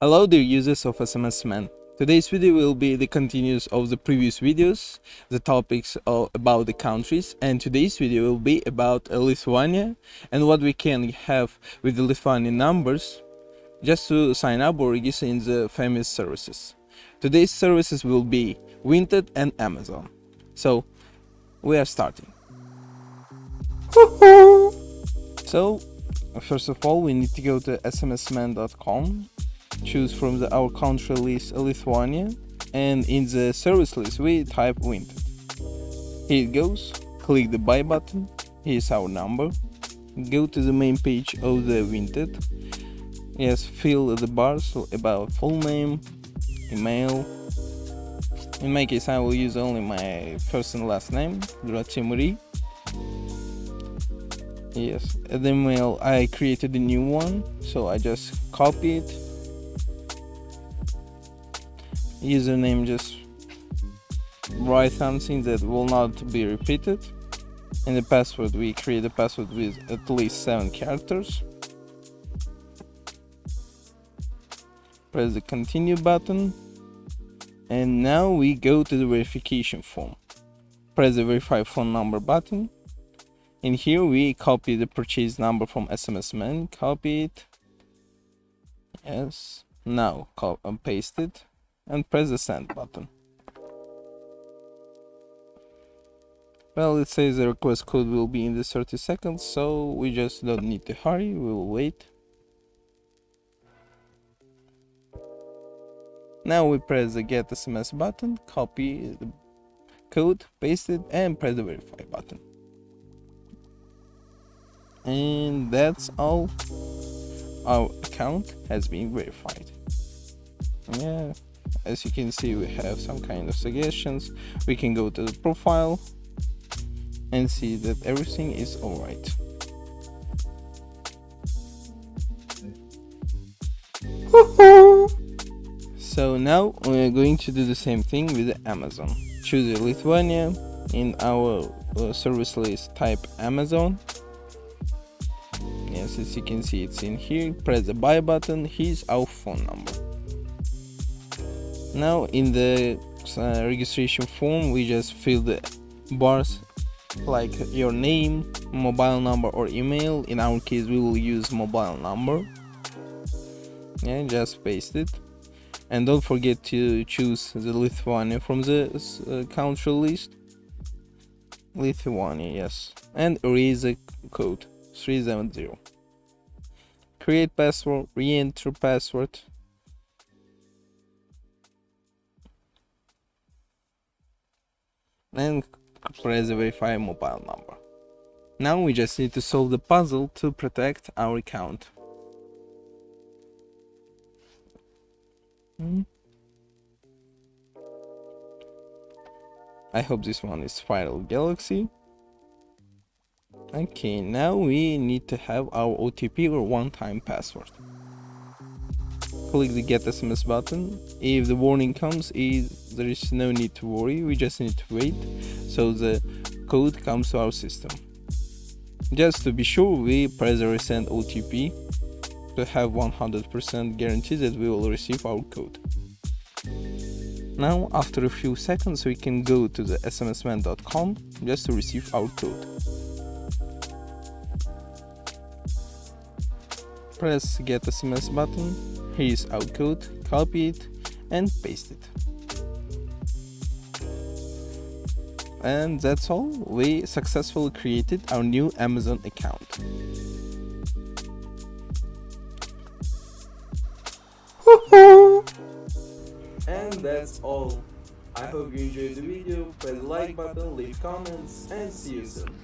Hello dear users of SMS-MAN. Today's video will be the continuous of the previous videos, the topics about the countries, and today's video will be about Lithuania and what we can have with the Lithuanian numbers just to sign up or register in the famous services. Today's services will be Vinted and Amazon. So we are starting. So first of all we need to go to SMS-MAN.com. Choose from our country list Lithuania, and in the service list we type Vinted. Here it goes, click the buy button, here's our number, go to the main page of the Vinted, yes, fill the bars about full name, email. In my case I will use only my first and last name, Gratimuri. Yes, the email I created a new one, so I just copy it. Username, just write something that will not be repeated. And the password, we create a password with at least 7 characters. Press the continue button, and now we go to the verification form. Press the verify phone number button, and here we copy the purchase number from SMS-MAN, copy it, yes, now paste it and press the send button. Well, it says the request code will be in the 30 seconds, so we just don't need to hurry, we will wait. Now we press the get SMS button, copy the code, paste it, and press the verify button. And that's all. Our account has been verified. Yeah, as you can see, we have some kind of suggestions. We can go to the profile and see that everything is alright. So now we're going to do the same thing with Amazon. Choose Lithuania. In our service list type Amazon. Yes, as you can see, it's in here. Press the buy button. Here's our phone number. Now in the registration form we just fill the bars like your name, mobile number or email. In our case we will use mobile number. Yeah, just paste it, and don't forget to choose the Lithuania from the country list. Lithuania, yes, and erase the code 370. Create password, re-enter password, and press the verify mobile number. Now we just need to solve the puzzle to protect our account. I hope this one is Spiral Galaxy. Okay, now we need to have our OTP or one-time password. Click the get SMS button. If the warning comes, there is no need to worry, we just need to wait so the code comes to our system. Just to be sure, we press the resend OTP to have 100% guarantee that we will receive our code. Now after a few seconds we can go to the SMS-MAN.com just to receive our code. Press get SMS button, here is our code, copy it and paste it. And that's all, we successfully created our new Amazon account. And that's all. I hope you enjoyed the video, press the like button, leave comments and see you soon.